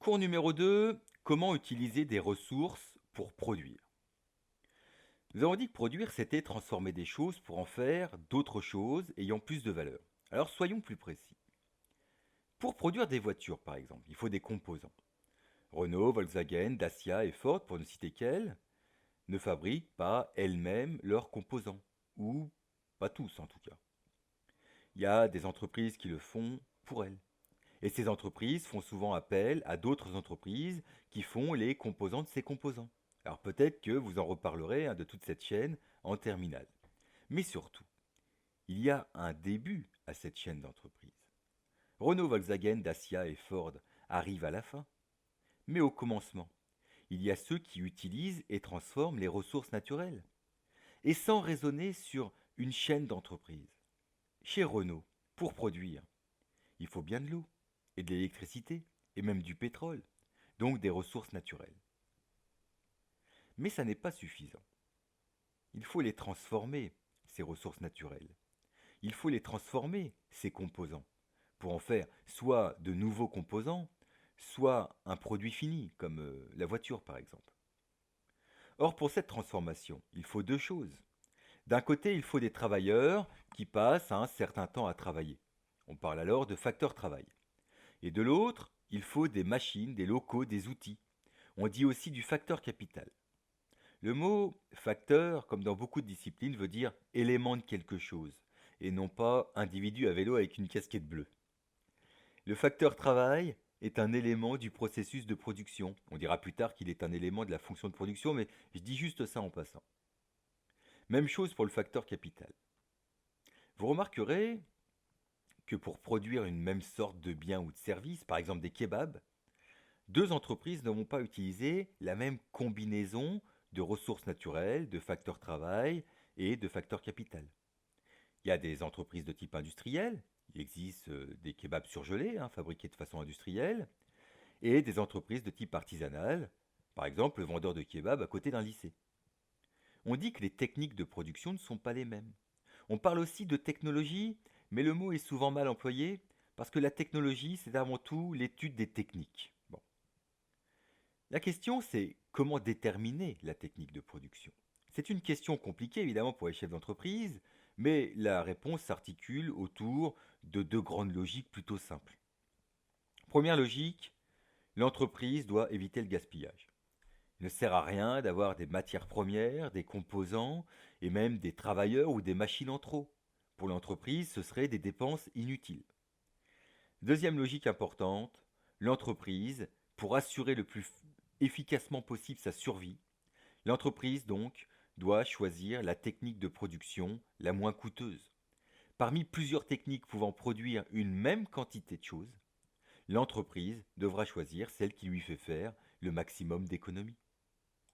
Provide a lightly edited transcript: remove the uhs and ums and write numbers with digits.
Cours numéro 2, comment utiliser des ressources pour produire. Nous avons dit que produire, c'était transformer des choses pour en faire d'autres choses ayant plus de valeur. Alors soyons plus précis. Pour produire des voitures, par exemple, il faut des composants. Renault, Volkswagen, Dacia et Ford, pour ne citer qu'elles, ne fabriquent pas elles-mêmes leurs composants. Ou pas tous en tout cas. Il y a des entreprises qui le font pour elles. Et ces entreprises font souvent appel à d'autres entreprises qui font les composants de ces composants. Alors peut-être que vous en reparlerez de toute cette chaîne en terminale. Mais surtout, il y a un début à cette chaîne d'entreprises. Renault, Volkswagen, Dacia et Ford arrivent à la fin. Mais au commencement, il y a ceux qui utilisent et transforment les ressources naturelles. Et sans raisonner sur une chaîne d'entreprises. Chez Renault, pour produire, il faut bien de l'eau, et de l'électricité, et même du pétrole, donc des ressources naturelles. Mais ça n'est pas suffisant. Il faut les transformer, ces ressources naturelles. Il faut les transformer, ces composants, pour en faire soit de nouveaux composants, soit un produit fini, comme la voiture par exemple. Or, pour cette transformation, il faut deux choses. D'un côté, il faut des travailleurs qui passent un certain temps à travailler. On parle alors de facteur travail. Et de l'autre, il faut des machines, des locaux, des outils. On dit aussi du facteur capital. Le mot facteur, comme dans beaucoup de disciplines, veut dire élément de quelque chose, et non pas individu à vélo avec une casquette bleue. Le facteur travail est un élément du processus de production. On dira plus tard qu'il est un élément de la fonction de production, mais je dis juste ça en passant. Même chose pour le facteur capital. Vous remarquerez que pour produire une même sorte de bien ou de service, par exemple des kebabs, deux entreprises ne vont pas utiliser la même combinaison de ressources naturelles, de facteurs travail et de facteurs capital. Il y a des entreprises de type industriel, il existe des kebabs surgelés, fabriqués de façon industrielle, et des entreprises de type artisanal, par exemple le vendeur de kebab à côté d'un lycée. On dit que les techniques de production ne sont pas les mêmes. On parle aussi de technologie, mais le mot est souvent mal employé parce que la technologie, c'est avant tout l'étude des techniques. Bon. La question, c'est comment déterminer la technique de production. C'est une question compliquée, évidemment, pour les chefs d'entreprise, mais la réponse s'articule autour de deux grandes logiques plutôt simples. Première logique, l'entreprise doit éviter le gaspillage. Il ne sert à rien d'avoir des matières premières, des composants et même des travailleurs ou des machines en trop. Pour l'entreprise, ce seraient des dépenses inutiles. Deuxième logique importante, l'entreprise, pour assurer le plus efficacement possible sa survie, l'entreprise donc doit choisir la technique de production la moins coûteuse. Parmi plusieurs techniques pouvant produire une même quantité de choses, l'entreprise devra choisir celle qui lui fait faire le maximum d'économies.